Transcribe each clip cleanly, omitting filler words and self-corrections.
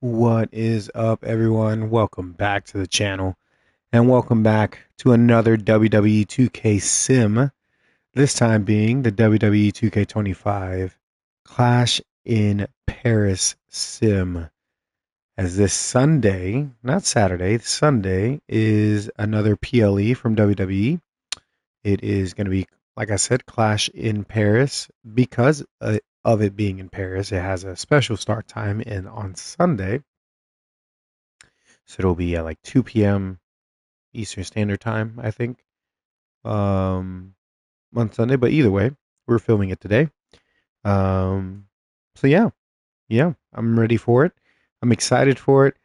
What is up, everyone? Welcome back to the channel, and welcome back to another WWE 2K sim. This time being the WWE 2K25 Clash in Paris sim. As this Sunday, not Saturday, Sunday is another PLE from WWE. It is going to be, like I said, Clash in Paris. Because of it being in Paris, it has a special start time and on Sunday. So it'll be at like 2 p.m. Eastern Standard Time, I think, um, on Sunday. But either way, we're filming it today. Um, so yeah, I'm ready for it. I'm excited for it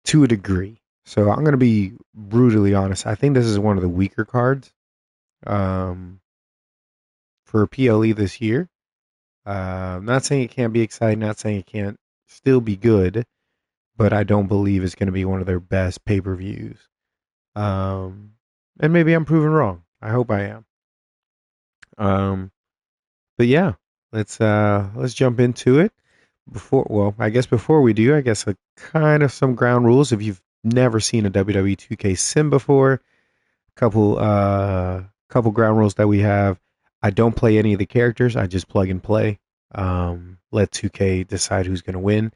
to a degree. So I'm gonna be brutally honest. I think this is one of the weaker cards um, for PLE this year. Not saying it can't be exciting. Not saying it can't still be good. But I don't believe it's going to be one of their best pay-per-views. Um, and maybe I'm proven wrong. I hope I am. Um, but yeah, let's jump into it. I guess before we do, I guess kind of some ground rules. If you've never seen a WWE 2K sim before, couple ground rules that we have. I don't play any of the characters. I just plug and play. Let 2K decide who's going to win.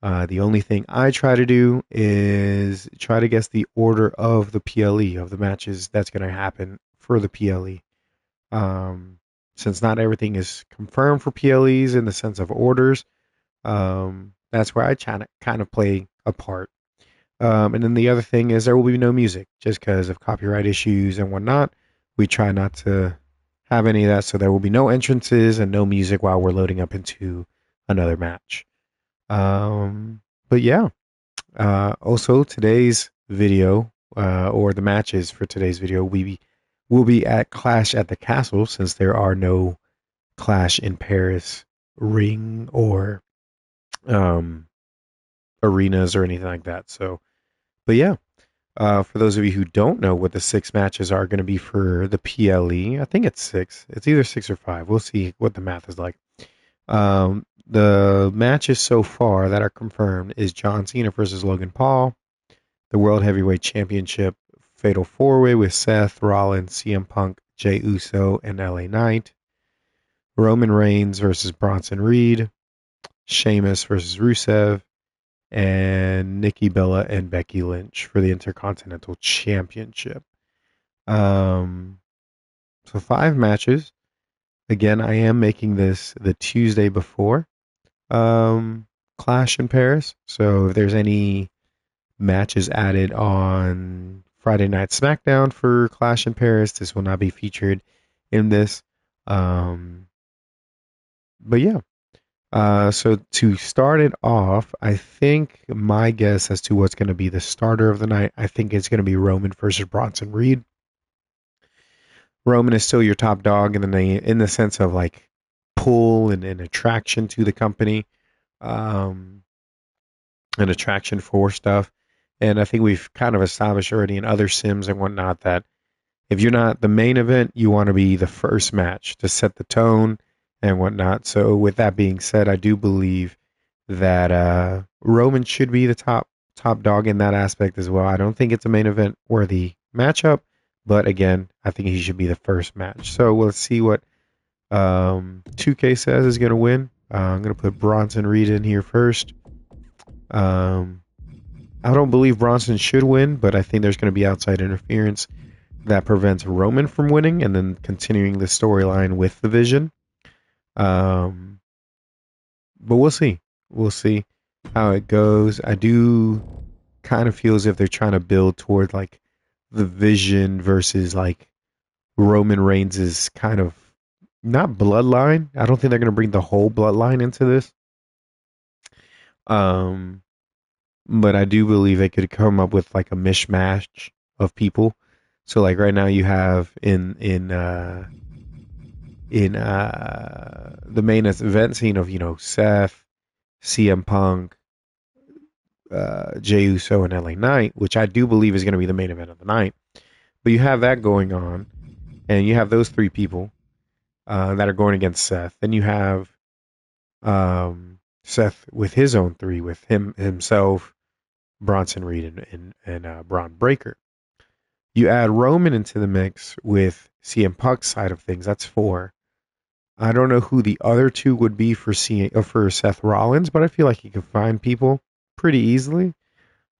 The only thing I try to do is try to guess the order of the PLE of the matches that's going to happen for the PLE. Um, since not everything is confirmed for PLEs in the sense of orders, that's where I kind of play a part. And then the other thing is there will be no music just because of copyright issues and whatnot. We try not to have any of that, so there will be no entrances and no music while we're loading up into another match. Um, but yeah, also today's video, or the matches for today's video, we will be at Clash at the Castle since there are no Clash in Paris ring or um, arenas or anything like that. So, but yeah, for those of you who don't know what the six matches are going to be for the PLE, I think it's six. It's either six or five. We'll see what the math is like. The matches so far that are confirmed is John Cena versus Logan Paul, the World Heavyweight Championship Fatal 4-Way with Seth Rollins, CM Punk, Jey Uso, and LA Knight, Roman Reigns versus Bronson Reed, Sheamus versus Rusev, and Nikki Bella and Becky Lynch for the Intercontinental Championship. Um, so five matches. Again, I am making this the Tuesday before Clash in Paris. So if there's any matches added on Friday Night SmackDown for Clash in Paris, this will not be featured in this. Um, but yeah. So to start it off, I think my guess as to what's going to be the starter of the night, I think it's going to be Roman versus Bronson Reed. Roman is still your top dog in the sense of like pull and attraction to the company, um, an attraction for stuff. And I think we've kind of established already in other sims and whatnot that if you're not the main event, you want to be the first match to set the tone and whatnot. So with that being said, I do believe that Roman should be the top dog in that aspect as well. I don't think it's a main event worthy matchup, but again, I think he should be the first match. So let's see what 2K says is going to win. I'm going to put Bronson Reed in here first. Um, I don't believe Bronson should win, but I think there's going to be outside interference that prevents Roman from winning and then continuing the storyline with the Vision. But we'll see. We'll see how it goes. I do kind of feel as if they're trying to build toward like the Vision versus like Roman Reigns' kind of not bloodline. I don't think they're going to bring the whole bloodline into this. Um, but I do believe they could come up with like a mishmash of people. So like right now you have in the main event scene of Seth, CM Punk, Jey Uso, and LA Knight, which I do believe is going to be the main event of the night. But you have that going on, and you have those three people that are going against Seth. Then you have Seth with his own 3 with himself, Bronson Reed, and Braun Breaker. You add Roman into the mix with CM Punk's side of things. That's 4. I don't know who the other 2 would be for for Seth Rollins, but I feel like he could find people pretty easily.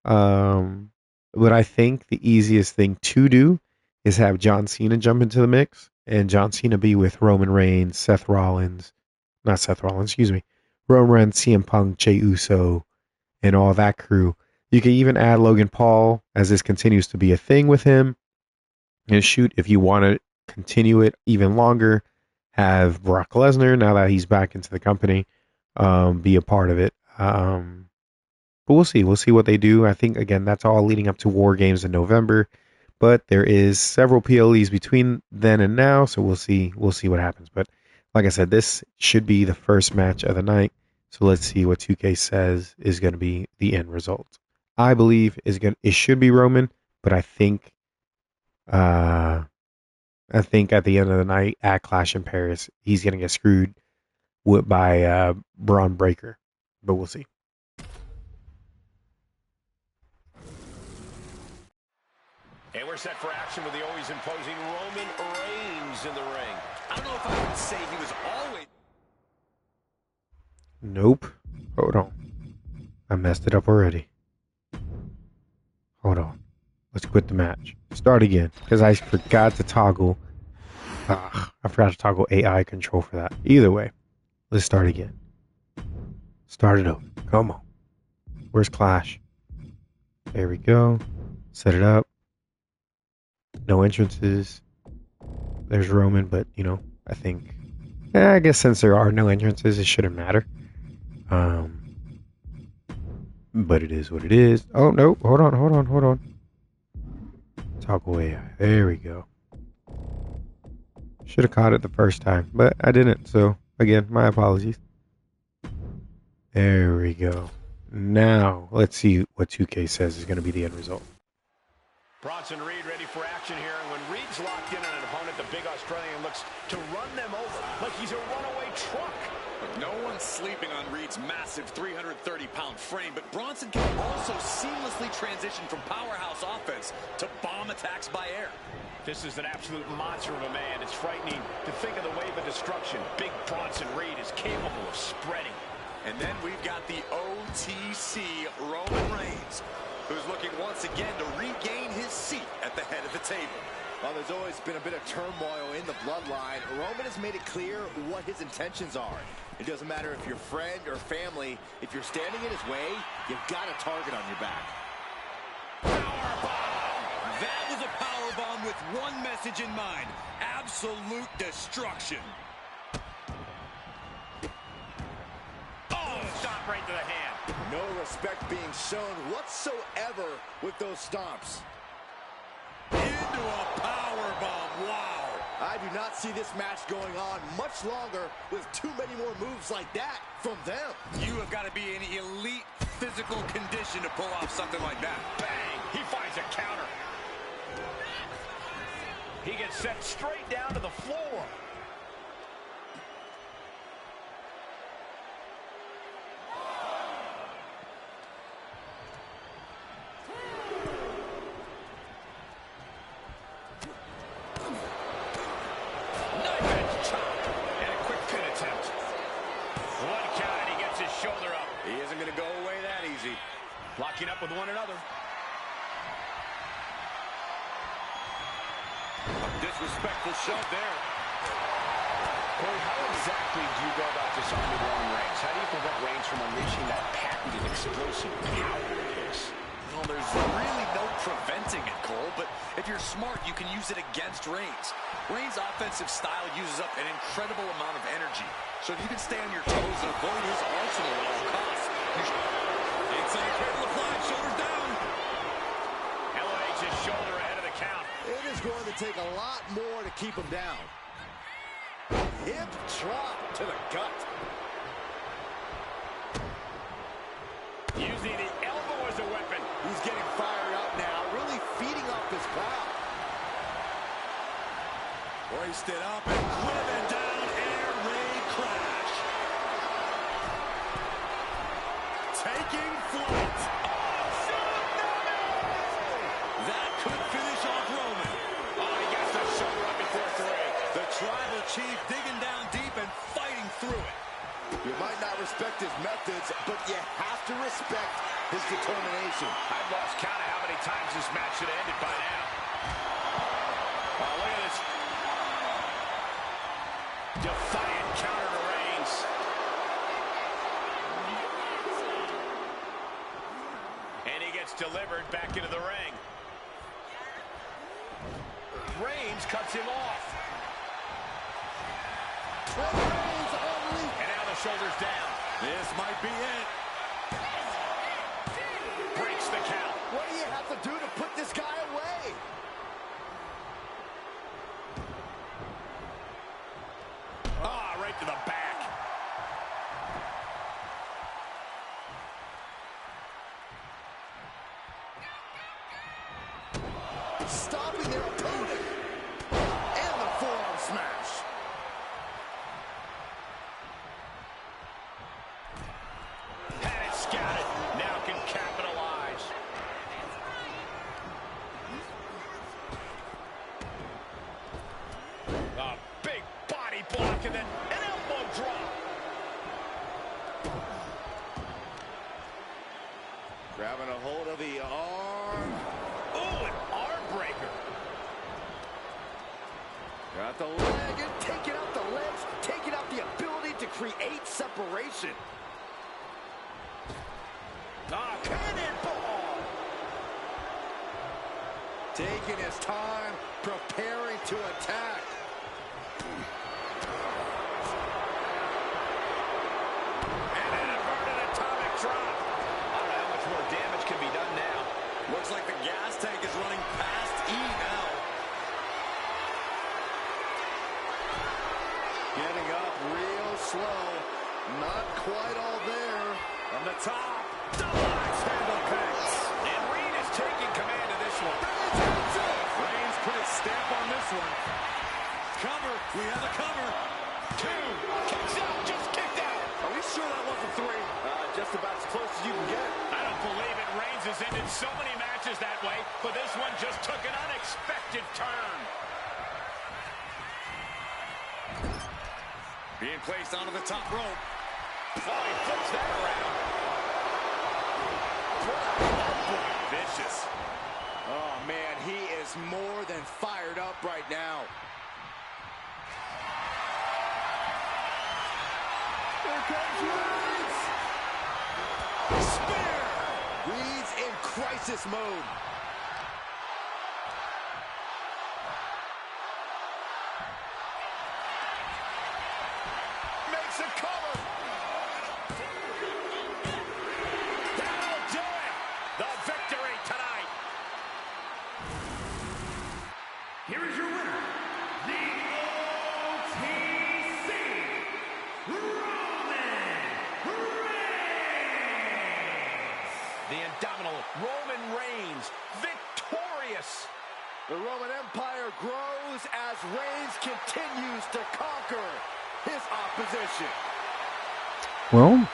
But I think the easiest thing to do is have John Cena jump into the mix and John Cena be with Roman Reigns, Roman Reigns, CM Punk, Jey Uso, and all that crew. You can even add Logan Paul as this continues to be a thing with him. And shoot, if you want to continue it even longer, have Brock Lesnar, now that he's back into the company, be a part of it. But we'll see. We'll see what they do. I think, again, that's all leading up to War Games in November. But there is several PLEs between then and now, so we'll see. We'll see what happens. But like I said, this should be the first match of the night. So let's see what 2K says is going to be the end result. I believe it should be Roman, but I think at the end of the night at Clash in Paris, he's going to get screwed by Braun Breaker. But we'll see. And we're set for action with the always imposing Roman Reigns in the ring. I don't know if I would say he was always... Nope. Hold on. I messed it up already. Hold on. Let's quit the match. Start again. Because I forgot to toggle... I forgot to toggle AI control for that. Either way. Let's start again. Start it over. Come on. Where's Clash? There we go. Set it up. No entrances. There's Roman, but, I think... I guess since there are no entrances, it shouldn't matter. But it is what it is. Oh, no. Hold on. Toggle AI. There we go. Should have caught it the first time, but I didn't. So, again, my apologies. There we go. Now, let's see what 2K says is going to be the end result. Bronson Reed ready for action here, and when Reed's locked in on an opponent, the big Australian looks to run them over like he's a runaway truck. No one's sleeping on Reed's massive 330-pound frame, but Bronson can also seamlessly transition from powerhouse offense to bomb attacks by air. This is an absolute monster of a man. It's frightening to think of the wave of destruction big Bronson Reed is capable of spreading. And then we've got the OTC Roman Reigns, who's looking once again to regain his seat at the head of the table. Well, there's always been a bit of turmoil in the bloodline. Roman has made it clear what his intentions are. It doesn't matter if you're friend or family. If you're standing in his way, you've got a target on your back. Powerbomb! That was a powerbomb with one message in mind: absolute destruction. Oh, stop right to the hand. No respect being shown whatsoever with those stomps. Into a powerbomb. Wow. I do not see this match going on much longer with too many more moves like that from them. You have got to be in elite physical condition to pull off something like that. Bang! He finds a counter. He gets sent straight down to the floor. Locking up with one another. A disrespectful shove there. Corey, how exactly do you go about disarming Roman Reigns? How do you prevent Reigns from unleashing that patented explosive power of his? Well, there's really no preventing it, Cole, but if you're smart, you can use it against Reigns. Reigns' offensive style uses up an incredible amount of energy. So if you can stay on your toes and avoid his arsenal at all costs, inside cradle of fly, shoulders down. LOH's shoulder ahead of the count. It is going to take a lot more to keep him down. Hip drop to the gut. Using the elbow as a weapon. He's getting fired up now, really feeding off his crowd. Hoisted up and driven down, air raid crash. taking flight. That could finish off Roman. Oh, he gets the shoulder up before 3. The tribal chief digging down deep and fighting through it. You might not respect his methods, but you have to respect his determination. I've lost count of how many times this match should have ended by now. Oh, look at this. Defiant counter to Reigns. And he gets delivered back into the ring. Reigns cuts him off. And now the shoulders down. This might be it. Breaks the count. What do you have to do to put this guy away? Ah, right to the back. Stopping their opponent. And the forearm smash. Had it scouted. Now can capitalize. A big body block and then an elbow drop. Grabbing a hold of the arm. Ooh, an arm breaker. Got the leg and taking out the legs, taking out the ability to create separation. Ah, cannonball. Taking his time, preparing to attack. And an inverted atomic drop. I don't know how much more damage can be done now. Looks like the gas tank is running past E now. Getting up real slow. Not quite all there. From the top. Double axe handle picks. And Reed is taking command of this one. Reigns put his stamp on this one. Cover. We have a cover. 2. Kicks out. Just kicked out. Are we sure that wasn't 3? Just about as close as you can get. I don't believe it. Reigns has ended so many matches that way, but this one just took an unexpected turn. Being placed onto the top rope. Oh, he flips that around. Vicious. Oh, man, he is more than fired up right now. Here comes Reigns! Spear! Reigns in crisis mode. Makes a cover. That'll do it. The victory tonight. Here is your winner, the OTC, Roman Reigns. The indomitable Roman Reigns, victorious. The Roman Empire grows as Reigns continues to conquer his opposition. Well,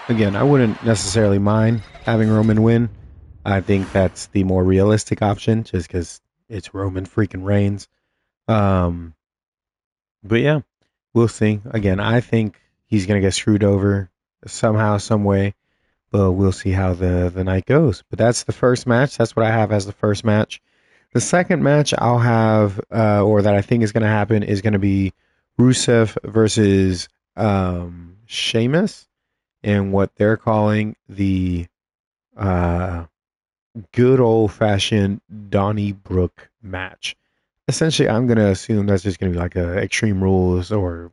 again, I wouldn't necessarily mind having Roman win. I think that's the more realistic option, just because it's Roman freaking Reigns. But yeah, we'll see. Again, I think he's gonna get screwed over somehow, some way. But we'll see how the night goes. But that's the first match. That's what I have as the first match. The second match I'll have, or that I think is going to happen, is going to be Rusev versus Sheamus, and what they're calling the good old-fashioned Donnybrook match. Essentially, I'm going to assume that's just going to be like a Extreme Rules or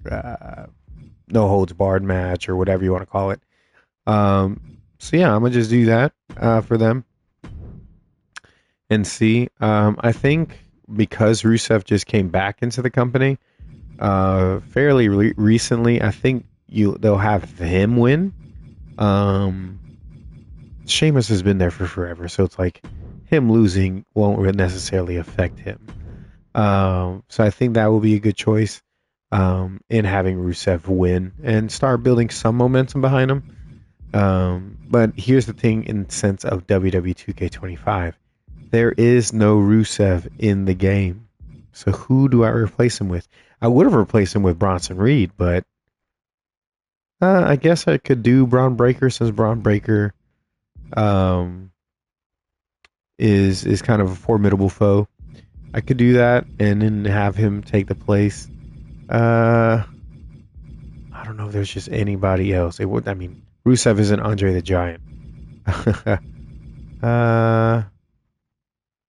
no holds barred match or whatever you want to call it. So yeah, I'm gonna just do that for them and see. I think because Rusev just came back into the company fairly recently, I think they'll have him win. Sheamus has been there for forever, so it's like him losing won't necessarily affect him. So I think that will be a good choice in having Rusev win and start building some momentum behind him. But here's the thing in the sense of WWE 2K25. There is no Rusev in the game. So who do I replace him with? I would have replaced him with Bronson Reed, but I guess I could do Braun Breaker since Braun Breaker um, is kind of a formidable foe. I could do that and then have him take the place. I don't know if there's just anybody else. It would. I mean, Rusev isn't Andre the Giant.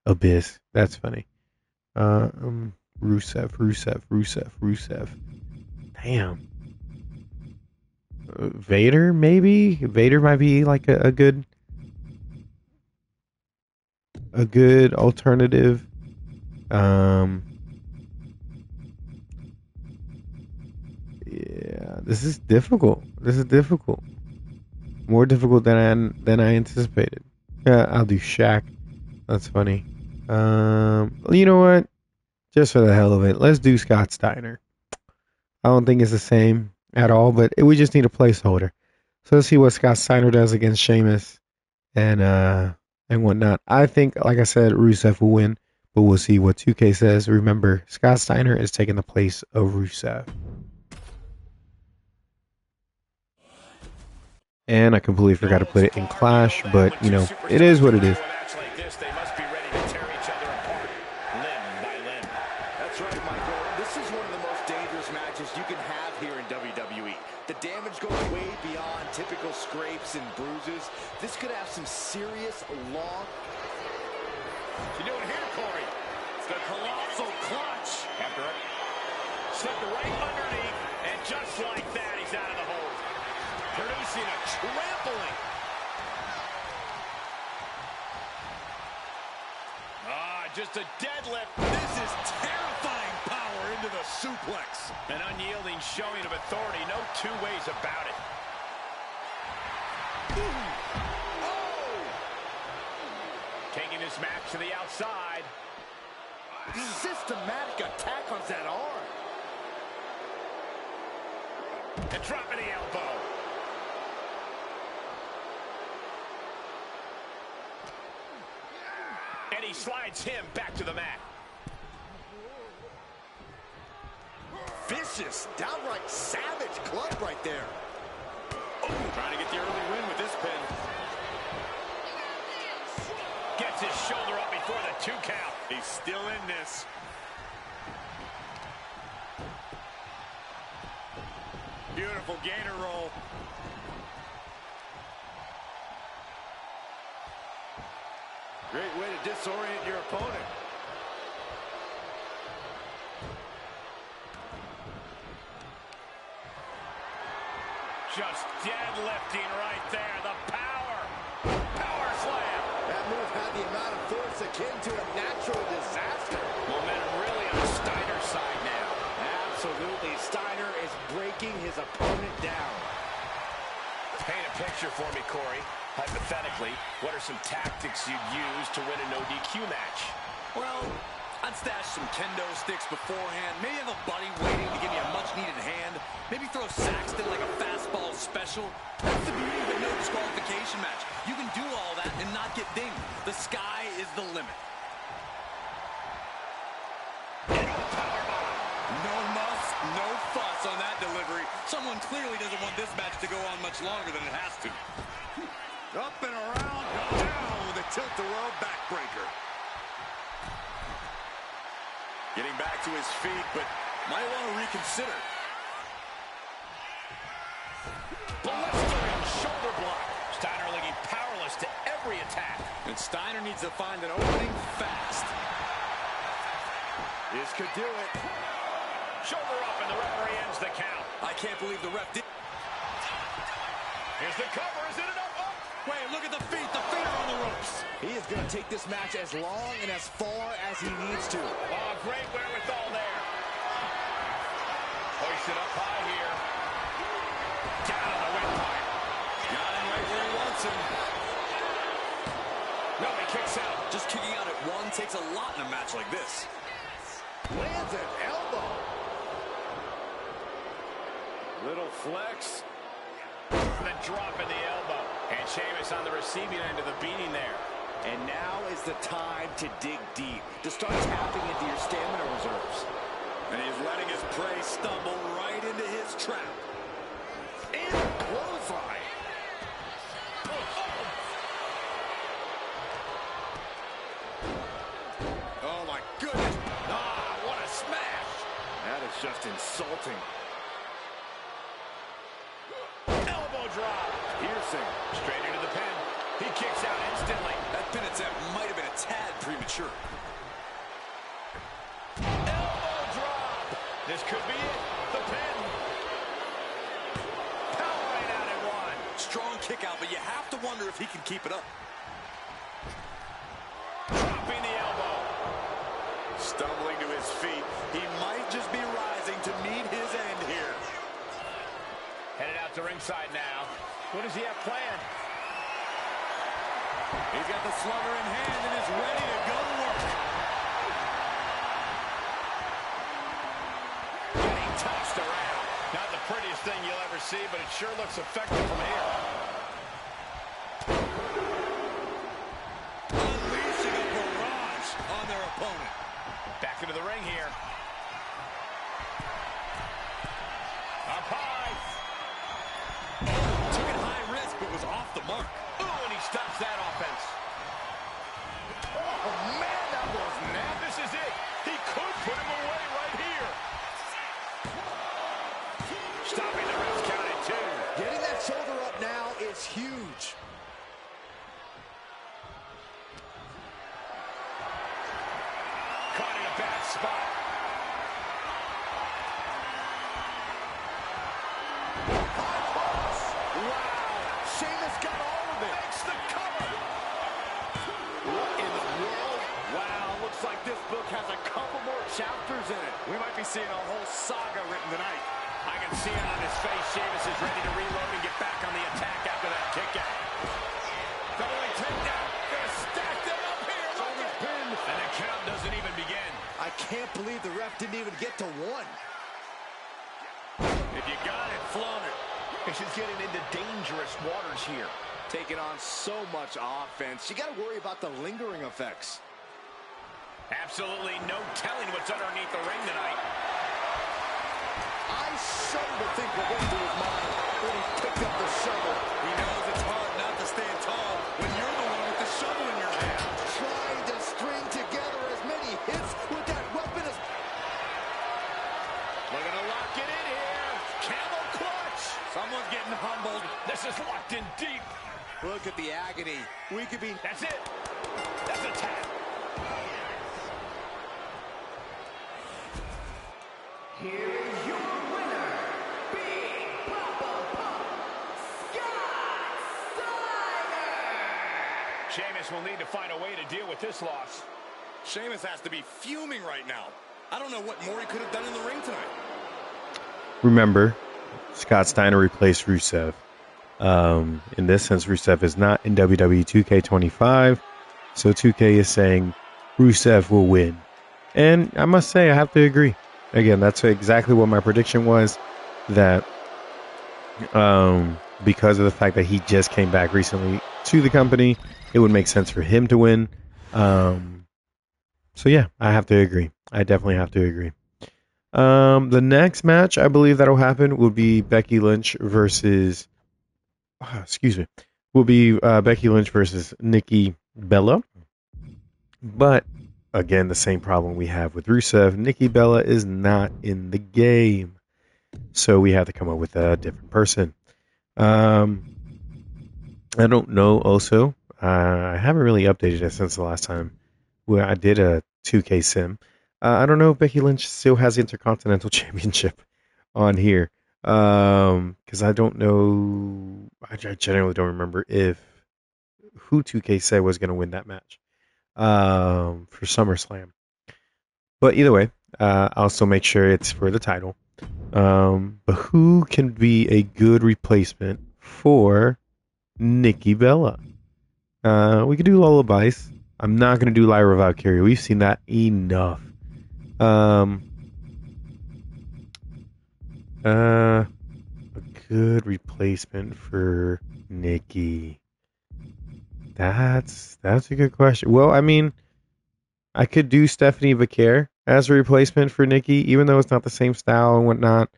Abyss. That's funny. Rusev. Damn. Vader, maybe. Vader might be like a good alternative. Yeah, this is difficult. More difficult than I anticipated. Yeah, I'll do Shaq. That's funny. You know what? Just for the hell of it, let's do Scott Steiner. I don't think it's the same at all, but we just need a placeholder. So let's see what Scott Steiner does against Sheamus and whatnot. I think, like I said, Rusev will win, but we'll see what 2K says. Remember, Scott Steiner is taking the place of Rusev. And I completely forgot to put it in Clash, but you know, it is what it is. That's right, Michael. This is one of the most dangerous matches you can have here in WWE. The damage goes way beyond typical scrapes and bruises. This could have some serious long... You doing here, Corey? It's the colossal clutch. After it. Slipped right underneath, and just like that, he's out of the hold. Producing a trampling. Just a deadlift. This is terrifying power into the suplex. An unyielding showing of authority. No two ways about it. Oh! Taking this match to the outside. Systematic attack on that arm. And dropping the elbow. And he slides him back to the mat. Vicious, downright savage club right there. Oh, trying to get the early win with this pin. Gets his shoulder up before the 2 count. He's still in this. Beautiful gator roll. Great way to disorient your opponent. Just deadlifting right there. The power. Power slam. That move had the amount of force akin to a natural disaster. Momentum really on Steiner's side now. Absolutely. Steiner is breaking his opponent down. Paint a picture for me, Corey. Hypothetically, what are some tactics you'd use to win a no-DQ match? Well, I'd stash some kendo sticks beforehand. Maybe have a buddy waiting to give me a much-needed hand. Maybe throw Saxton like a fastball special. That's the beauty of a no disqualification match. You can do all that and not get dinged. The sky is the limit. No muss, no fuss on that delivery. Someone clearly doesn't want this match to go on much longer than it has to. Up and around, down with a tilt-a-whirl backbreaker. Getting back to his feet, but might want to reconsider. Blistering shoulder block. Steiner looking powerless to every attack. And Steiner needs to find an opening fast. This could do it. Shoulder up, and the referee ends the count. I can't believe the ref did. Here's the cover. Is it enough? Oh. Wait, look at the feet. The feet are on the ropes. He is going to take this match as long and as far as he needs to. Oh, great wherewithal there. Hoisted up high here. Down on the windpipe. Got him right where he wants him. No, he kicks out. Just kicking out at one takes a lot in a match like this. Lands an elbow. Little flex. The drop in the elbow. And Sheamus on the receiving end of the beating there. And now is the time to dig deep, to start tapping into your stamina reserves. And he's letting his prey stumble right into his trap. And clothesline. Oh, my goodness. Ah, what a smash. That is just insulting. Elbow drop. Piercing. Straight into the pin. He kicks out instantly. That pin attempt might have been a tad premature. Elbow drop. This could be it. The pin. Powering out at one. Strong kick out, but you have to wonder if he can keep it up. Dropping the elbow. Stumbling to his feet. He might just be rising to meet his end here. Headed out to ringside now. What does he have planned? He's got the slugger in hand and is ready to go to work. Getting tossed around. Not the prettiest thing you'll ever see, but it sure looks effective from here. Unleashing a barrage on their opponent. Back into the ring here. Up high. Took it high risk, but was off the mark. Ooh, and he stops that offense. Oh, man, that was Now this is it. He could put him away right here. Stopping the ref's count at 2. Getting that shoulder up now is huge. Caught in a bad spot. Wow, Sheamus got all of it. Makes the cover. What in the world? Wow, looks like this book has a couple more chapters in it. We might be seeing a whole saga written tonight. I can see it on his face. Sheamus is ready to reload and get back on the attack after that kick out. Doubling takedown. Gonna stack them up here. Look at him. And the count doesn't even begin. I can't believe the ref didn't even get to 1. If you got it, flown it. She's getting into dangerous waters here. Taking on so much offense. You got to worry about the lingering effects. Absolutely no telling what's underneath the ring tonight. I shudder to think what went through his mind when he picked up the shovel. He knows it's hard not to stand tall when you're the one with the shovel in your hand. Trying to string together as many hits with that weapon as... Looking to lock it in here. Camel clutch. Someone's getting humbled. This is locked in deep. Look at the agony. We could be... That's it. That's a tap. Here is your winner, Big Papa Pump, Scott Steiner! Sheamus will need to find a way to deal with this loss. Sheamus has to be fuming right now. I don't know what more he could have done in the ring tonight. Remember, Scott Steiner replaced Rusev. In this sense, Rusev is not in WWE 2K25, so 2K is saying Rusev will win. And I must say, I have to agree. Again, that's exactly what my prediction was, that because of the fact that he just came back recently to the company, it would make sense for him to win. So yeah, I have to agree. I definitely have to agree. The next match I believe that'll happen will be Becky Lynch versus Becky Lynch versus Nikki Bella. But again, the same problem we have with Rusev. Nikki Bella is not in the game, so we have to come up with a different person. I don't know. Also, I haven't really updated it since the last time where I did a 2K sim. I don't know if Becky Lynch still has the Intercontinental Championship on here, because I don't know. I generally don't remember who 2K said was going to win that match for SummerSlam. But either way, I'll still make sure it's for the title. But who can be a good replacement for Nikki Bella? We could do Lullabies. I'm not going to do Lyra Valkyria. We've seen that enough. good replacement for Nikki? That's a good question. Well, I mean, I could do Stephanie Vaquer as a replacement for Nikki, even though it's not the same style and whatnot.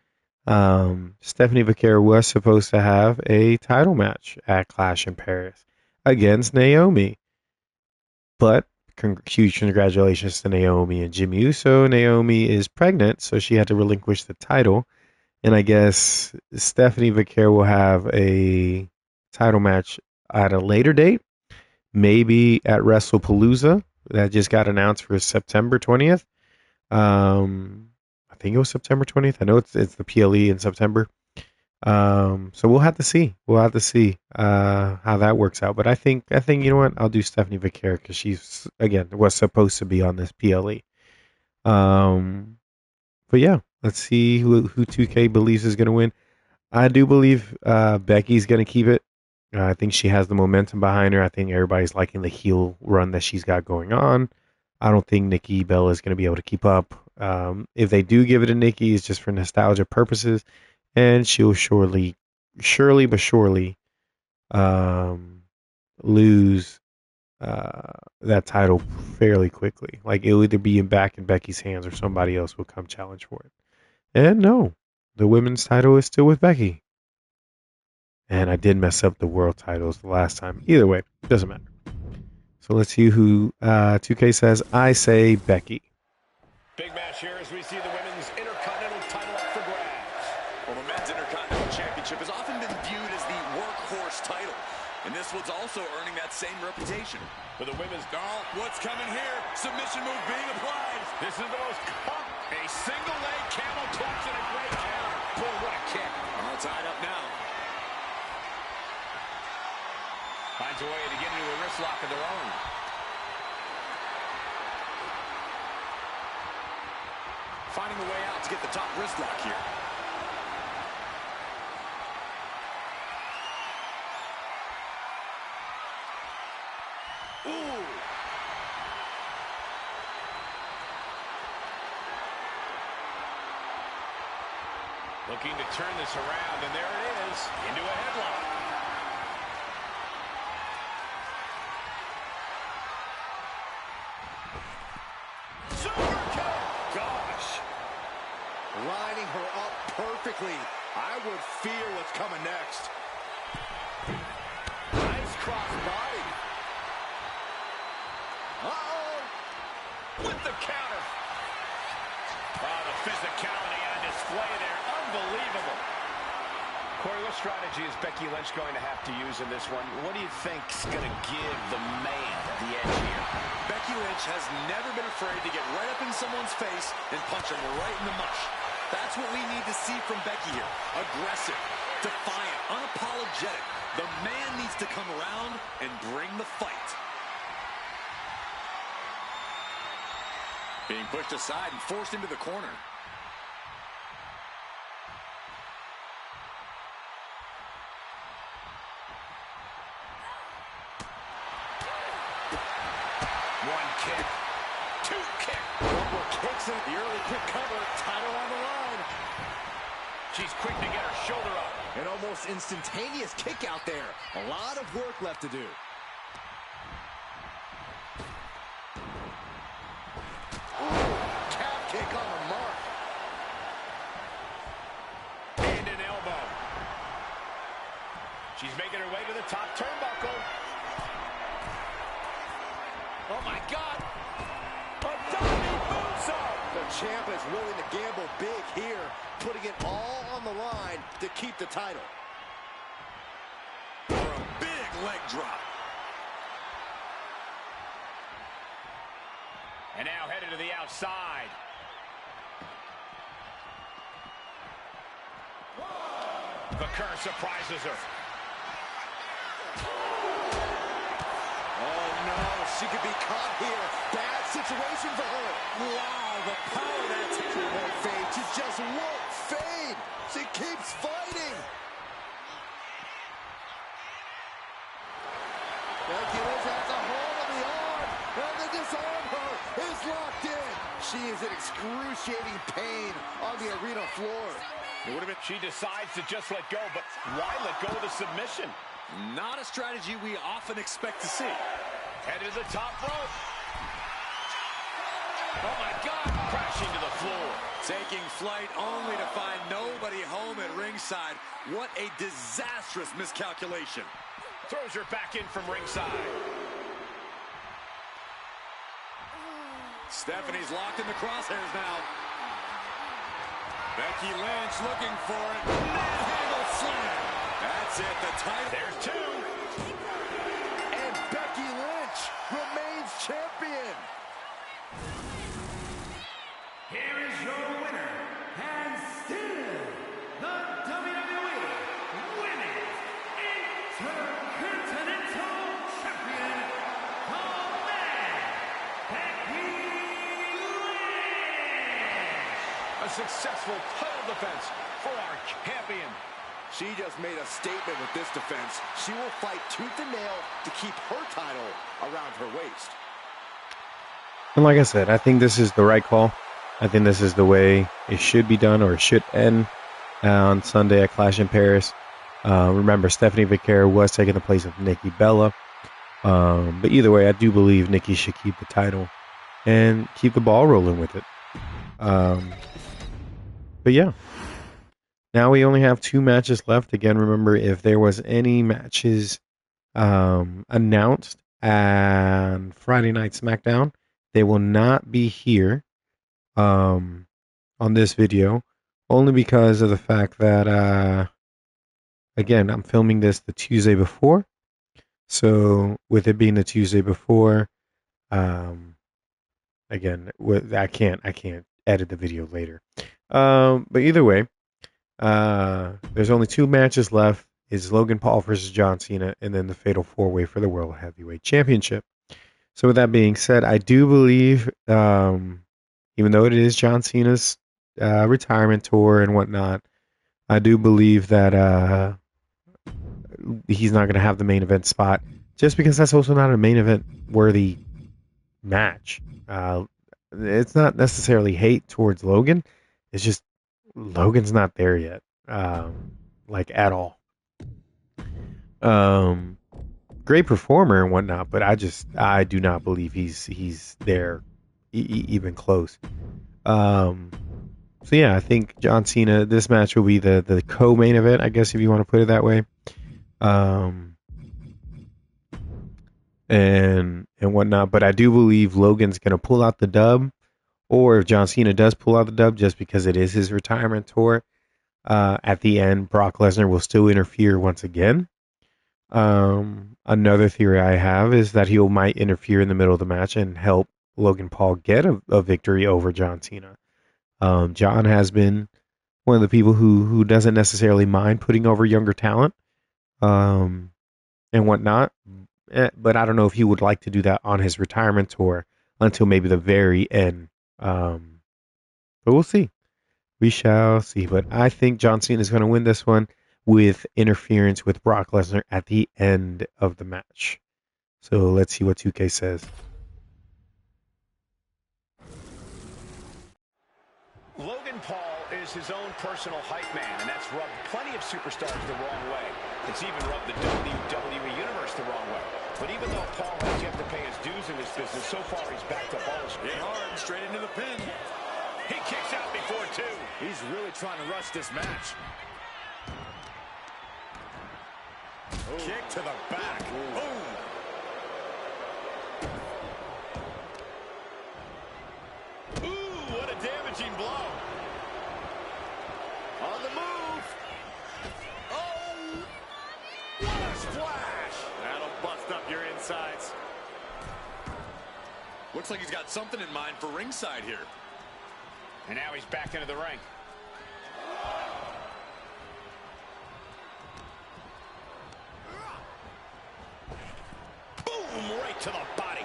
Stephanie Vaquer was supposed to have a title match at Clash in Paris against Naomi, but huge congratulations to Naomi and Jimmy Uso. Naomi is pregnant, so she had to relinquish the title. And I guess Stephanie Vaquer will have a title match at a later date, maybe at WrestlePalooza. That just got announced for September 20th. I think it was September 20th. I know it's the PLE in September. So we'll have to see. We'll have to see how that works out. But I think you know what? I'll do Stephanie Vaquer because she's again was supposed to be on this PLE. But yeah, let's see who 2K believes is going to win. I do believe Becky's going to keep it. I think she has the momentum behind her. I think everybody's liking the heel run that she's got going on. I don't think Nikki Bella is going to be able to keep up. If they do give it to Nikki, it's just for nostalgia purposes, and she'll surely lose that title fairly quickly. Like it'll either be back in Becky's hands or somebody else will come challenge for it. And no, the women's title is still with Becky. And I did mess up the world titles the last time. Either way, doesn't matter. So let's see who 2K says. I say Becky. Big match here as we see the women's Intercontinental title up for grabs. Well, the men's Intercontinental Championship has often been viewed as the workhorse title. And this one's also earning that same reputation. For the women's doll, What's coming here? Submission move being applied. this is the most a single leg camel clutch and a great counter. Boy, what a kick. All tied up now. Finds a way to get into a wrist lock of their own. Finding a way out to get the top wrist lock here. Ooh. Looking to turn this around, and there it is, into a headlock. Super kick! Gosh. Lining her up perfectly. I would fear what's coming next. Nice cross body. Uh-oh. With the counter. Oh, the physicality on display there. Unbelievable. Corey, what strategy is Becky Lynch going to have to use in this one? What do you think's going to give the man the edge here? Becky Lynch has never been afraid to get right up in someone's face and punch them right in the mush. That's what we need to see from Becky here. Aggressive, defiant, unapologetic. The man needs to come around and bring the fight. Being pushed aside and forced into the corner. One kick. Two kick. Couple kicks in the early kick cover. Title on the line. She's quick to get her shoulder up. An almost instantaneous kick out there. A lot of work left to do. Ooh, calf kick on the mark. And an elbow. She's making her way to the top turnbuckle. Oh, my God. A diving moonsault. The champ is willing to gamble big here, putting it all on the line to keep the title. For a big leg drop. And now headed to the outside. Vaquer surprises her. Oh no, she could be caught here. Bad situation for her. Wow, the power that's she won't fade. She just won't fade. She keeps fighting. Becky Lynch has a hold of the arm, and the disarm her is locked in. She is in excruciating pain on the arena floor. She decides to just let go, but why let go of the submission? Not a strategy we often expect to see. Headed to the top rope. Oh my God, crashing to the floor. Taking flight only to find nobody home at ringside. What a disastrous miscalculation. Throws her back in from ringside. Stephanie's locked in the crosshairs now. Becky Lynch looking for it. Manhandle slam. That's it, the title. There's two. And Becky Lynch remains champion. Here is your winner, and still the WWE Women's Intercontinental Champion, the man, Becky Lynch. A successful title defense for our champion. She just made a statement with this defense. She will fight tooth and nail to keep her title around her waist. And like I said, I think this is the right call. I think this is the way it should be done, or it should end on Sunday at Clash in Paris. Remember, Stephanie Vaquero was taking the place of Nikki Bella. But either way, I do believe Nikki should keep the title and keep the ball rolling with it. But yeah, now we only have 2 matches left. Again, remember, if there was any matches announced on Friday Night SmackDown, they will not be here on this video, only because of the fact that again, I'm filming this the Tuesday before. So with it being the Tuesday before, again, I can't edit the video later. But either way, there's only 2 matches left. It's Logan Paul versus John Cena, and then the Fatal 4-Way for the World Heavyweight Championship. So with that being said, I do believe, even though it is John Cena's retirement tour and whatnot, I do believe that he's not going to have the main event spot, just because that's also not a main event worthy match. It's not necessarily hate towards Logan. It's just Logan's not there yet, like at all. Great performer and whatnot, but I do not believe he's there even close. So yeah, I think John Cena, this match will be the co-main event, I guess, if you want to put it that way. And whatnot, but I do believe Logan's gonna pull out the dub, or if John Cena does pull out the dub, just because it is his retirement tour, at the end, Brock Lesnar will still interfere once again. Another theory I have is that he might interfere in the middle of the match and help Logan Paul get a victory over John Cena. John has been one of the people who doesn't necessarily mind putting over younger talent, and whatnot. But I don't know if he would like to do that on his retirement tour until maybe the very end. But we'll see. We shall see. But I think John Cena is going to win this one with interference with Brock Lesnar at the end of the match. So let's see what 2K says. Logan Paul is his own personal hype man, and that's rubbed plenty of superstars the wrong way. It's even rubbed the WWE Universe the wrong way. But even though Paul has yet to pay his dues in this business, so far he's backed up all his Hit hard, straight into the pin. He kicks out before 2. He's really trying to rush this match. Kick to the back. Boom. Ooh, what a damaging blow. On the move. Oh, what a splash. That'll bust up your insides. Looks like he's got something in mind for ringside here. And now he's back into the ring. Boom, right to the body.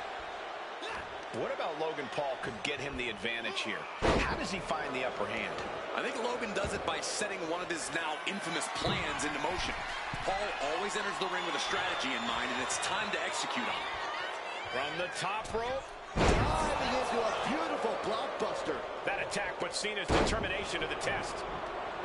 What about Logan Paul could get him the advantage here? How does he find the upper hand? I think Logan does it by setting one of his now infamous plans into motion. Paul always enters the ring with a strategy in mind, and it's time to execute on it. From the top rope. Diving into a beautiful blockbuster. That attack put Cena's determination to the test.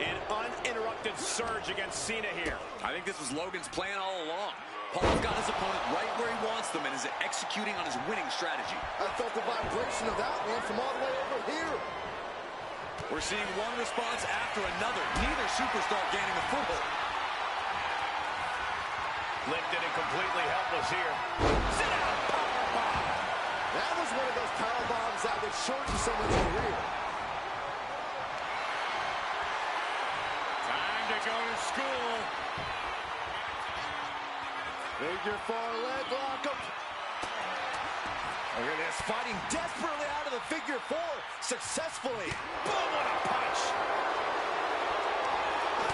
An uninterrupted surge against Cena here. I think this was Logan's plan all along. Paul's got his opponent right where he wants them and is executing on his winning strategy. I felt the vibration of that one from all the way over here. We're seeing one response after another. Neither superstar gaining a foothold. Lifted and completely helpless here. Sit down, powerbomb. That was one of those power bombs that would shorten someone's career. Time to go to school. Figure 4 leg lock up. Look at this, fighting desperately out of the figure 4 successfully. Boom, what a punch.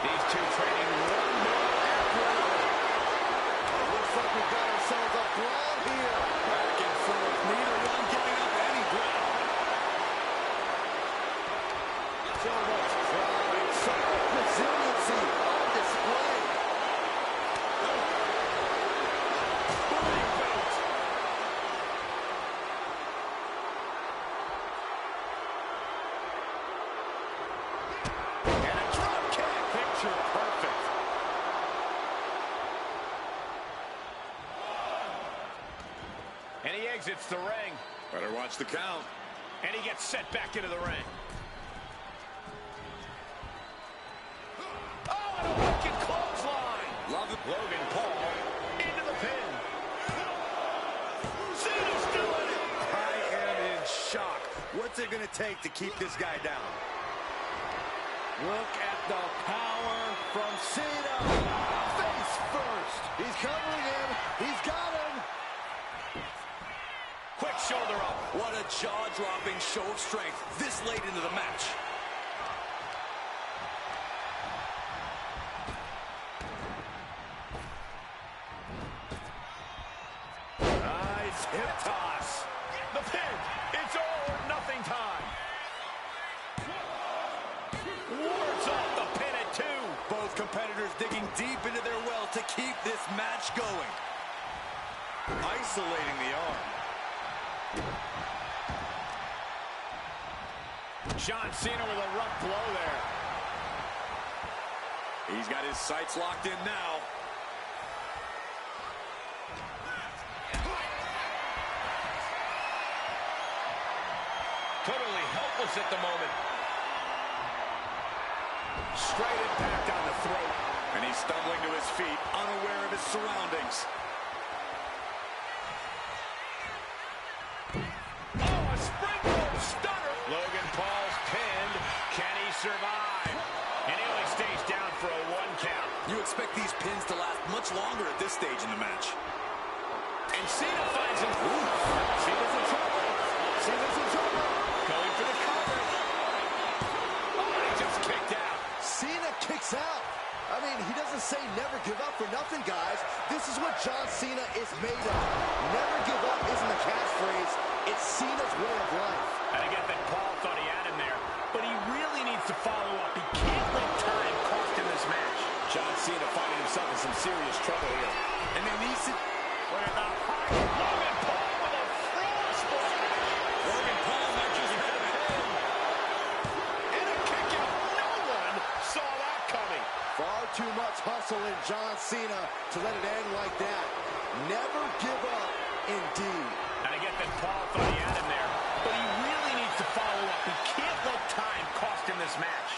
These two trading one more after another. Looks like we've got ourselves a brawl here. Back and forth, neither one giving up any ground. So much pride, so much resiliency on display. And a drop kick. Picture perfect. And he exits the ring. Better watch the count. And he gets set back into the ring. Oh, and a wicked clothesline. Love it. Logan Paul into the pin. Cena's still in it. I am in shock. What's it going to take to keep this guy down? Look at the power from Cena. Face first. He's covering him. He's got him. Quick shoulder up. What a jaw-dropping show of strength this late into the match. Nice hip toss. The pin. It's all or nothing time. Wards off the pin at 2. Both competitors digging deep into their well to keep this match going. Isolating the arm. John Cena with a rough blow there. He's got his sights locked in now. Totally helpless at the moment. Straight impact on the throat. And he's stumbling to his feet, unaware of his surroundings. Oh, a springboard stunner. Logan Paul's pinned. Can he survive? And he only stays down for a 1 count. You expect these pins to last much longer at this stage in the match. And Cena finds him. Cena's in trouble. Cena's in trouble. Going for the cover. Oh, he just kicked out. Cena kicks out. I mean, he doesn't say never give up for nothing, guys. This is what John Cena is made of. Never give up isn't a catchphrase. It's Cena's way of life. And I get that Paul thought he had him there, but he really needs to follow up. He can't let time cost him this match. John Cena finding himself in some serious trouble here. And they need to... Look at the high. Logan Paul with a frog splash. Logan Paul might just have it. And a kick out. No one saw that coming. Far too much hustle in John Cena to let it end like that. Never give up, indeed. And I get that Paul thought he had him there, but he really needs to follow up. He can't let time cost him this match.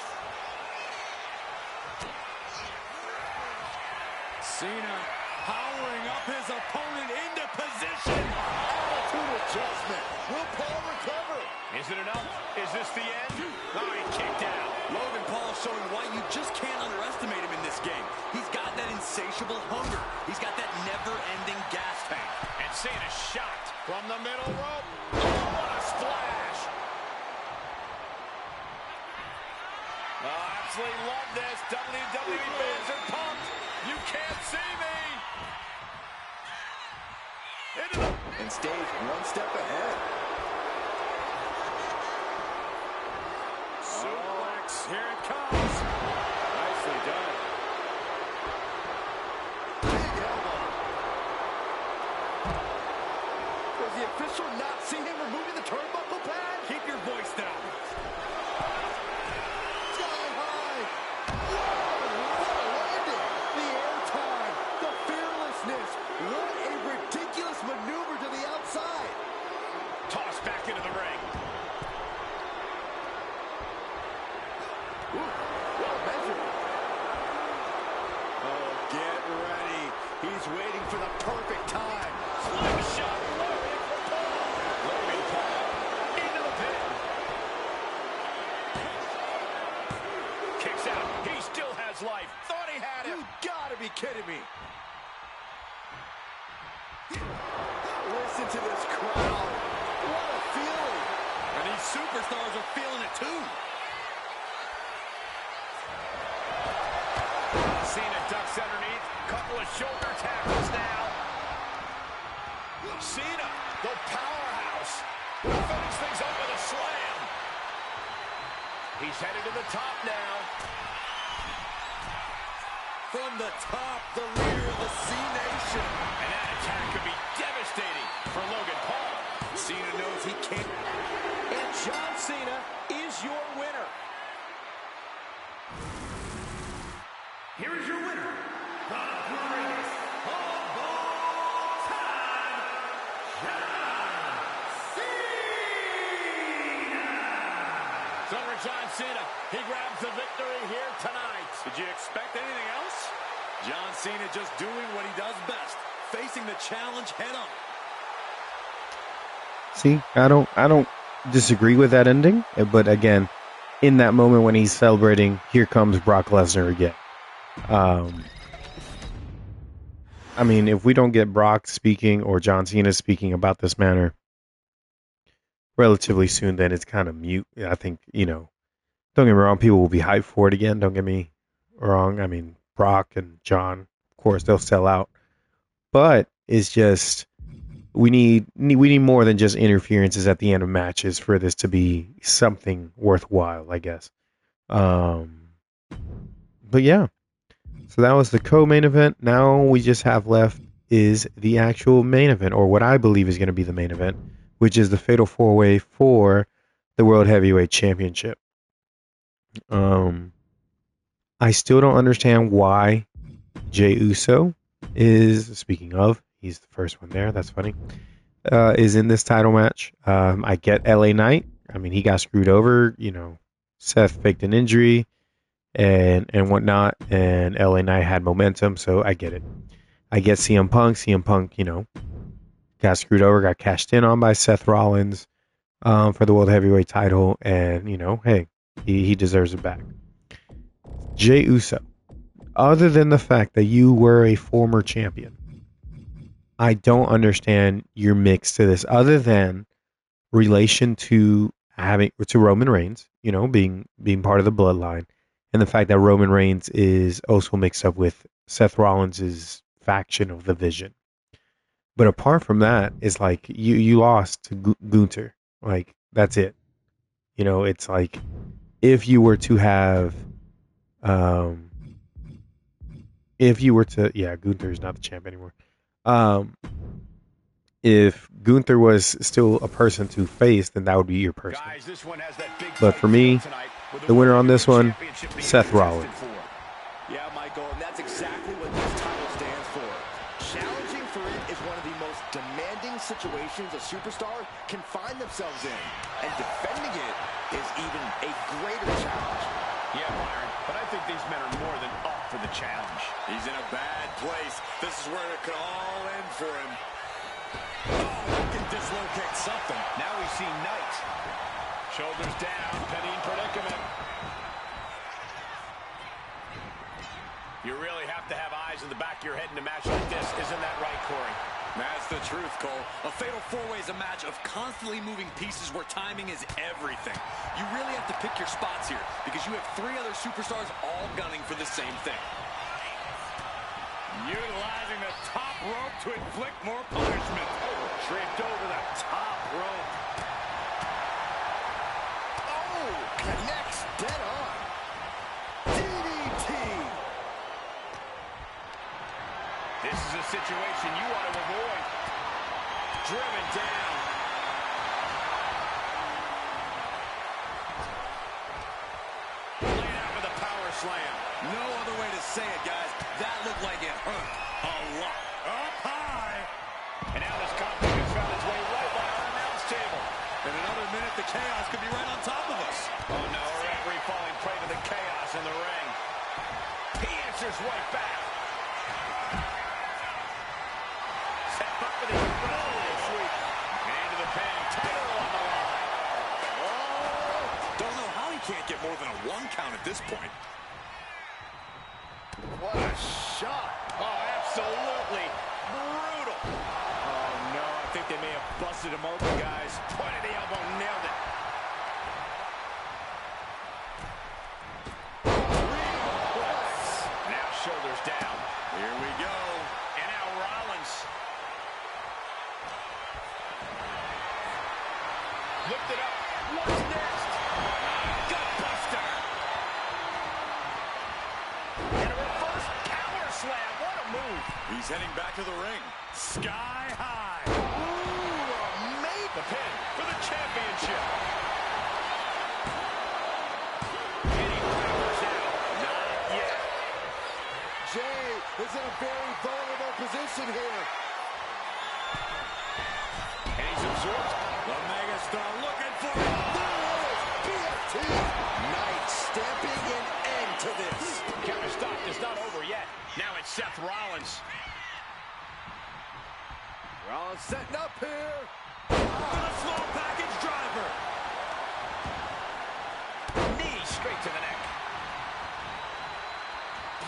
Cena powering up his opponent into position. Attitude adjustment. Will Paul recover? Is it enough? Is this the end? Oh, he kicked out. Logan Paul showing why you just can't underestimate him in this game. He's got that insatiable hunger. He's got that never-ending gas tank. And Cena shot from the middle rope. Oh, what a splash. Oh, absolutely love this. WWE fans are pumped. You can't see me. Into the... And stays one step ahead. Suplex. Here it comes. Nicely done. Big elbow. Does the official not see him removing the turnbuckle pad? Keep your voice down. Sky high. Listen to this crowd. What a feeling. And these superstars are feeling it too. Cena ducks underneath. Couple of shoulder tackles now. Cena, the powerhouse, will finish things up with a slam. He's headed to the top now. From the top, the leader of the C-Nation. And that attack could be devastating for Logan Paul. Cena knows he can't. And John Cena is your winner. Here is your winner, the greatest of all time, John Cena! Over John Cena, he grabs the victory here tonight. Did you expect anything else? John Cena just doing what he does best, facing the challenge head on. See, I don't disagree with that ending, but again, in that moment when he's celebrating, here comes Brock Lesnar again. I mean, if we don't get Brock speaking or John Cena speaking about this manner relatively soon, then it's kind of mute. I think, don't get me wrong, people will be hyped for it again. Don't get me wrong. I mean, Brock and John, of course, they'll sell out. But it's just we need more than just interferences at the end of matches for this to be something worthwhile, I guess. But yeah. So that was the co-main event. Now we just have left is the actual main event, or what I believe is going to be the main event, which is the Fatal 4-Way for the World Heavyweight Championship. I still don't understand why Jey Uso is, speaking of, he's the first one there, that's funny, is in this title match. I get LA Knight. I mean, he got screwed over. Seth faked an injury and whatnot, and LA Knight had momentum, so I get it. I get CM Punk. CM Punk, got screwed over, got cashed in on by Seth Rollins for the World Heavyweight title, and, hey, he deserves it back. Jey Uso, other than the fact that you were a former champion, I don't understand your mix to this, other than relation to Roman Reigns, being part of the bloodline, and the fact that Roman Reigns is also mixed up with Seth Rollins' faction of the Vision. But apart from that, it's like you lost to Gunther. Like, that's it. It's like if you were to have, Gunther's not the champ anymore. If Gunther was still a person to face, then that would be your person. Guys, this one has that big But for me, the winner on this one, Seth Rollins. Yeah, Michael, and that's exactly what this title stands for. Challenging for it is one of the most demanding situations a superstar can find themselves in. And defending it is even a greater challenge. Yeah, Byron, but I think these men are more than up for the challenge. He's in a bad place. This is where it could all end for him. Oh, he can dislocate something. Now we see Knight. Shoulders down, pinning predicament. You really have to have eyes in the back of your head in a match like this. Isn't that right, Corey? That's the truth, Cole. A fatal four-way is a match of constantly moving pieces where timing is everything. You really have to pick your spots here because you have three other superstars all gunning for the same thing. Utilizing the top rope to inflict more punishment. Oh, tripped over the top rope. Oh, connects dead on. DDT. This is a situation you want to avoid. Driven down. Laid out with a power slam. No other way to say it, guys. That looked like it hurt a lot. Up high. And now this conflict has found its way right by our announce table. In another minute, the chaos could be right on top of us. Oh no, a referee falling prey to the chaos in the ring. He answers right back. Set up with a rolling sweep. Into the pin, title on the line. Oh, don't know how he can't get more than a 1 count at this point. What a shot. Oh, absolutely brutal. think they may have busted him open, guys. Point of the elbow, nailed it. Now shoulders down. Here we go. And now Rollins. Lift it up. What's next? Gutbuster. And a reverse power slam. What a move. He's heading back to the ring. Sky high. Ooh, made the pin for the championship. And he powers out. Not yet. Jay is in a very vulnerable position here. And he's absorbed. The megastar looking for it. PFT. Knight stamping an end to this. Counter stop is not over yet. Now it's Seth Rollins. Rollins setting up here. For the slow package driver. Knee straight to the neck.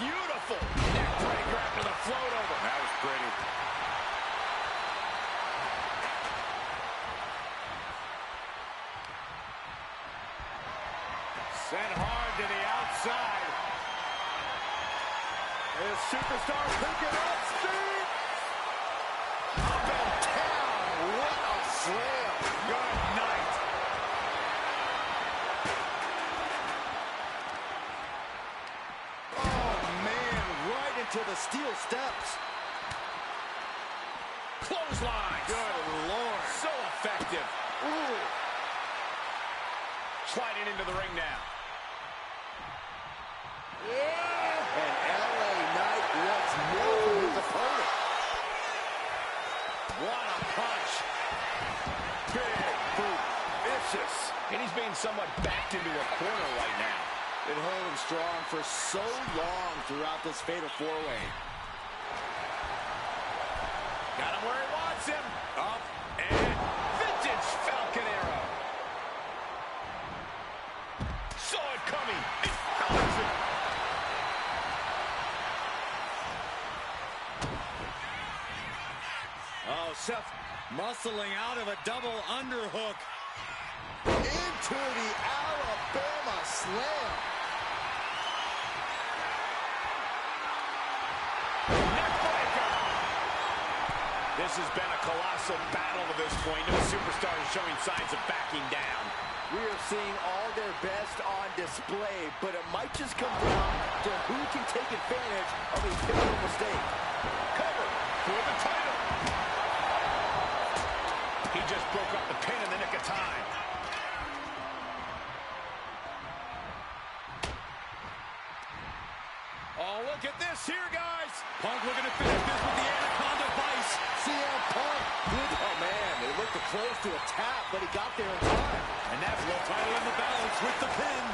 Beautiful. Neck breaker after the float over. That was pretty. Sent hard to the outside. This superstar picking up speed. Up and down. What a slam. Good night. Oh, man. Right into the steel steps. Clothesline. Good Lord. So effective. Ooh. Sliding into the ring now. And LA Knight wants more from his opponent. What a punch. Big boot. Vicious. And he's being somewhat backed into a corner right now. Been holding strong for so long throughout this fatal four-way. Got him where he wants him. Up and vintage Falcon Arrow. Saw it coming. It counters it. Oh, Seth muscling out of a double underhook. Into the Alabama slam. Neckbreaker. This has been a colossal battle to this point. No superstar is showing signs of backing down. We are seeing all their best on display, but it might just come down to who can take advantage of a pivotal mistake. Cover for the title. He just broke up the pin in the nick of time. Oh, look at this here, guys. Punk looking to finish this with the Anaconda Vice. CM Punk. Oh, man, they looked close to a tap, but he got there in time. And that's world title in the balance with the pin.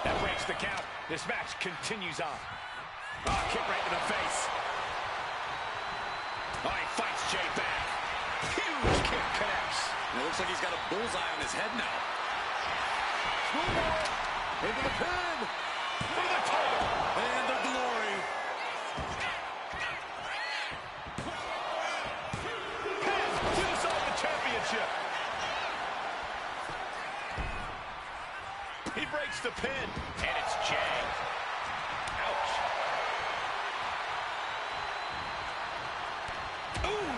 That breaks the count. This match continues on. Oh, kick right to the face. Oh, he fights Jay back. Huge kick connects. And it looks like he's got a bullseye on his head now. Into the pin. For the title. And the glory. Pin to decide the championship. He breaks the pin. And it's Jay. Ouch. Ooh.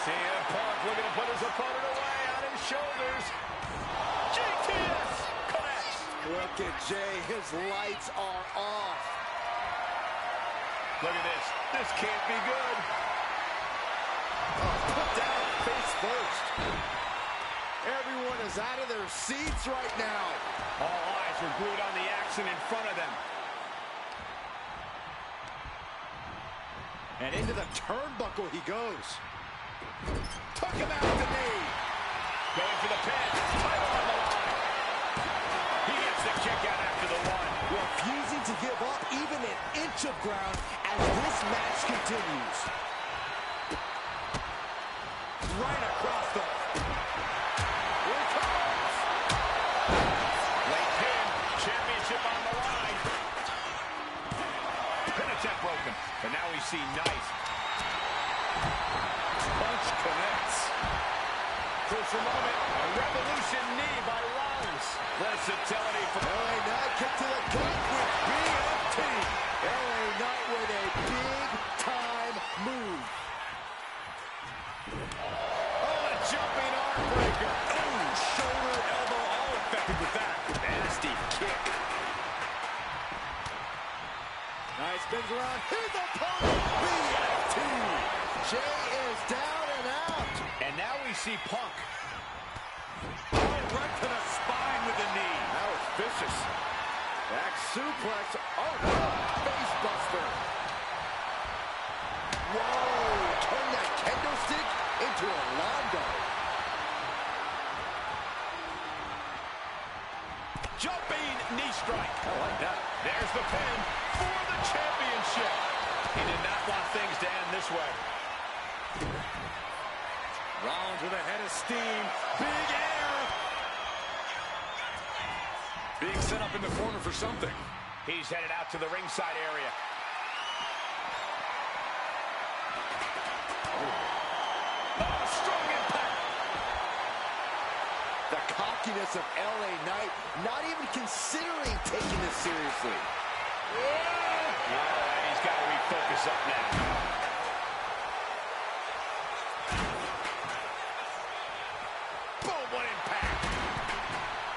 CM Punk looking to put his opponent away on his shoulders. GTS connects. Look at Jay. His lights are off. Look at this. This can't be good. Put down face first. Everyone is out of their seats right now. All eyes are glued on the action in front of them. And into the turnbuckle he goes. Took him out the knee. Going for the pin. Title on the line. He gets the kick out after the one. Refusing to give up even an inch of ground as this match continues. Right across the... Here it comes. Late pin. Championship on the line. Pin attempt broken. But now we see Knight Punch connects. Crucial moment. A revolution knee by Rollins. Versatility from LA Knight kick to the gut with BFT. LA Knight with a big-time move. Oh, a jumping arm breaker. Oh, shoulder, elbow, all effective with that. Nasty kick. Knight spins around. His opponent, BFT. Jay is down and out. And now we see Punk. Oh, right to the spine with the knee. That was vicious. Back suplex. Oh, no. Face buster. Whoa. Turn that kendo stick into a londo. Jumping knee strike. I like that. There's the pin for the championship. He did not want things to end this way. Rollins with a head of steam. Big air. Being set up in the corner for something. He's headed out to the ringside area. Oh, strong impact. The cockiness of LA Knight, not even considering taking this seriously. Yeah, he's got to refocus up now. Boom, what impact.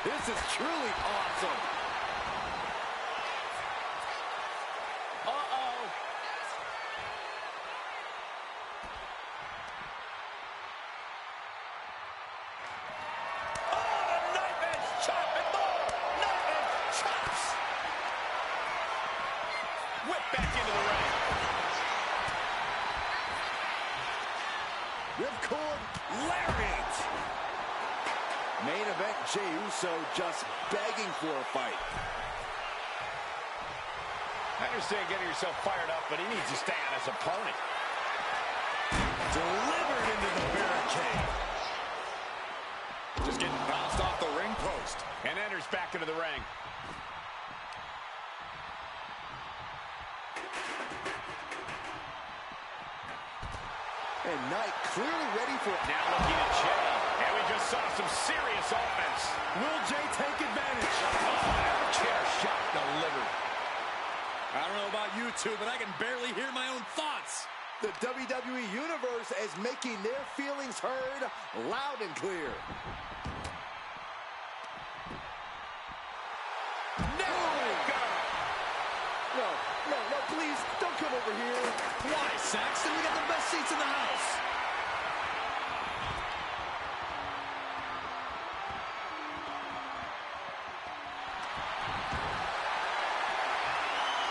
This is truly awesome. Uh-oh. Oh, the knife edge chop and more. Knife edge chops. Whip back into the ring. Ripcord lariat. Main event, Jey Uso just begging for a fight. I understand getting yourself fired up, but he needs to stay on his opponent. Delivered into the barricade. Just getting bounced off the ring post. And enters back into the ring. And Knight clearly ready for it. Now looking at Jey. And we just saw some serious offense. Will Jey take advantage? Oh, chair shot delivered. I don't know about you two, but I can barely hear my own thoughts. The WWE Universe is making their feelings heard loud and clear. No, please, don't come over here. Why, Saxton? We got the best seats in the house.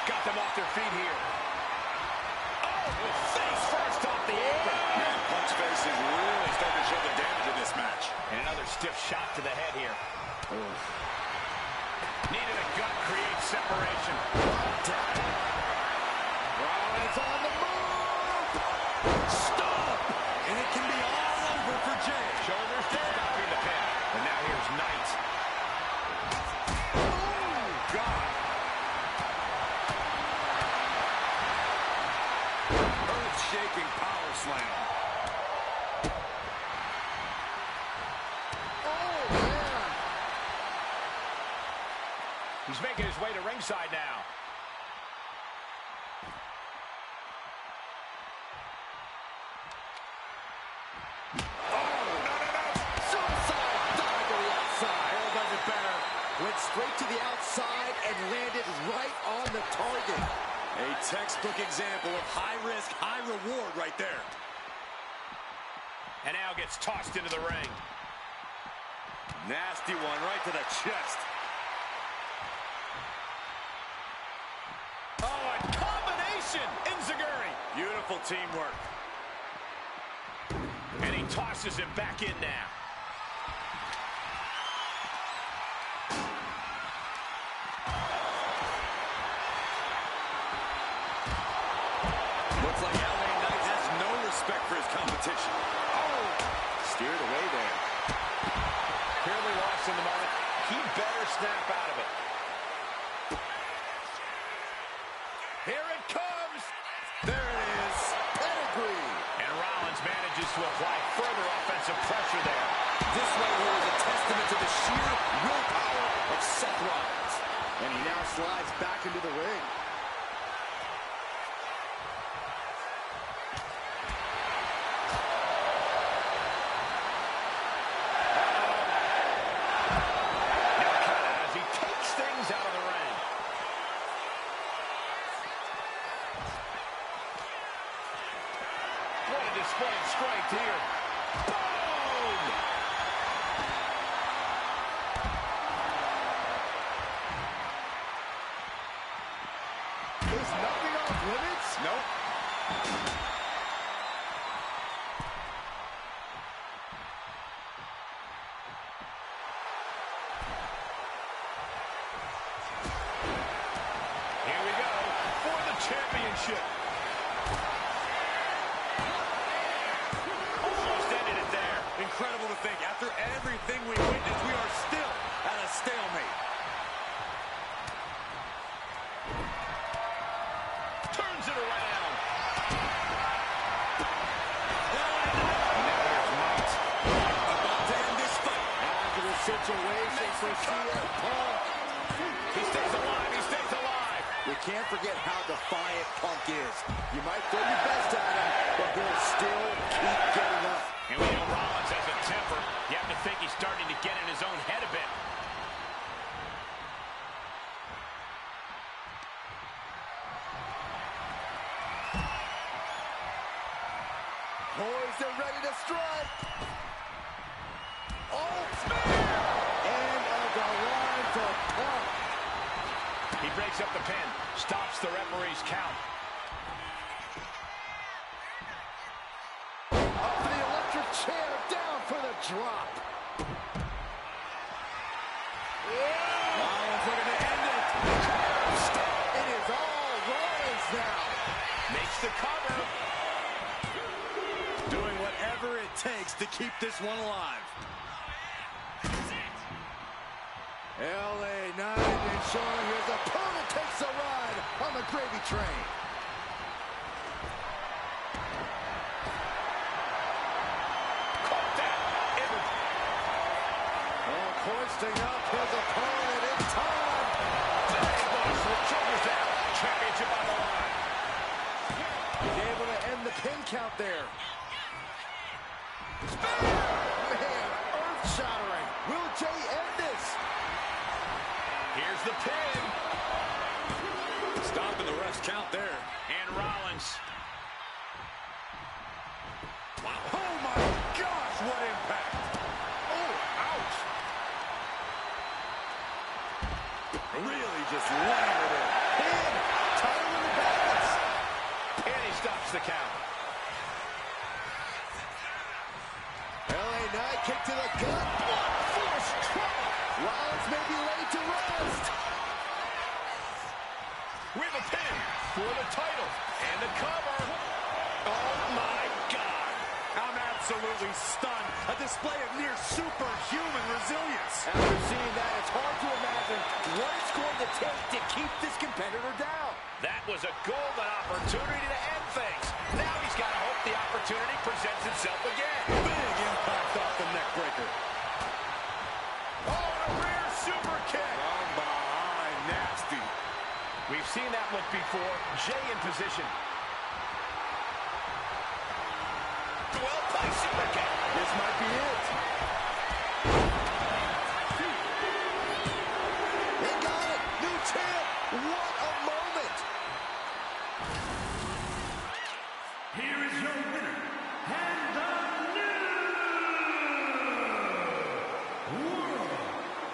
Got them off their feet here. Oh, face first off the apron. Punk's face is really starting to show the damage in this match. And another stiff shot to the head here. Knee to the gut creates separation. Rollins on the move. Stop! And it can be all over for Jey. Shoulders down, stopping the pin. And now here's Knight. Oh, God. Earth-shaking power slam. Oh, man. He's making his way to ringside now. Suicide dive to the outside. Oh, does it better. Went straight to the outside and landed right on the target. A textbook example of high risk, high reward right there. And now gets tossed into the ring. Nasty one right to the chest. Oh, a combination! Enziguri. Beautiful teamwork. And he tosses him back in now. Looks like LA Knight has no respect for his competition. Oh! Steered away there. Clearly lost in the moment. He better snap out of it. Here it comes! There it is. Pedigree. And to apply further offensive pressure there. This right here is a testament to the sheer willpower of Seth Rollins. And he now slides back into the ring. As he takes things out of the ring. What a display of strength here. Boom! Is nothing off limits? Nope. Here we go for the championship. Almost ended it there. Incredible to think, after everything we witnessed, we are still at a stalemate. Turns it around. About to end this fight. Into the situation for CM Punk. He stays alive. He stays alive. You can't forget how defiant Punk is. You might throw your best at him, but he'll still keep getting up. And we know Rollins has a temper. You have to think he's starting to get in his own head a bit. Poised and ready to strike. Oh, spear! End of the line for Punk. He breaks up the pin. Stops the referee's count. Up for the electric chair, down for the drop. Rollins looking to end it. It is all Rollins now. Makes the cover. Doing whatever it takes to keep this one alive. LA Knight ensuring his opponent takes a ride on the gravy train. Caught that. Oh, hoisting up his opponent in time. Shoulders down. Championship on the line. He's able to end the pin count there. Man, earth-shattering. Will Jay end this? Here's the pin. Stopping the ref's count there. And Rollins. Oh my gosh, what impact. Oh, ouch. Really just landed it. Pin. Title in the balance. And he stops the count. LA Knight kick to the gut. What force trouble. Rollins may be laid to rest. We have a pin for the title. And the cover. Oh, my God. I'm absolutely stunned. A display of near superhuman resilience. After seeing that, it's hard to imagine what it's going to take to keep this competitor down. That was a golden opportunity to end things. Now he's got to hope the opportunity presents itself again. Big impact off the neck breaker. Oh, a rear super kick. From behind, nasty. We've seen that look before. Jay in position. Well-placed super kick. This might be it. He got it. New champ. What a moment. Here is your winner, and the new World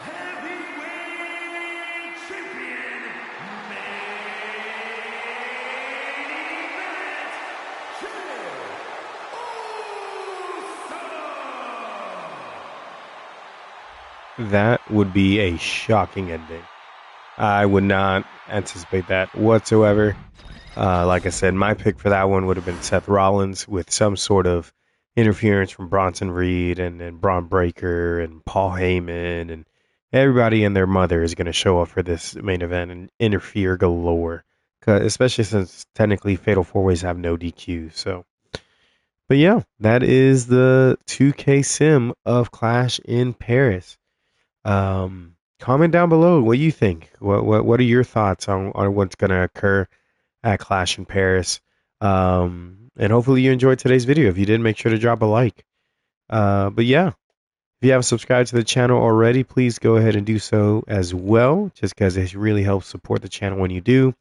Heavyweight Champion, main event, Jey Uso. That would be a shocking ending. I would not anticipate that whatsoever. Like I said, my pick for that one would have been Seth Rollins with some sort of interference from Bronson Reed and Braun Breaker and Paul Heyman and everybody and their mother is going to show up for this main event and interfere galore. Especially since technically Fatal 4-Ways have no DQ. So But yeah, that is the 2K sim of Clash in Paris. Comment down below what you think. What are your thoughts on what's gonna occur at Clash in Paris? And hopefully you enjoyed today's video. If you did, make sure to drop a like. But yeah, if you haven't subscribed to the channel already, please go ahead and do so as well, just because it really helps support the channel when you do.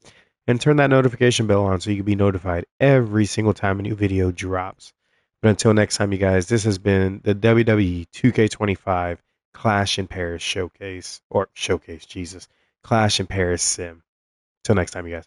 And turn that notification bell on so you can be notified every single time a new video drops. But until next time, you guys, this has been the WWE 2K25 Clash in Paris Showcase. Or Showcase, Jesus. Clash in Paris Sim. Till next time, you guys.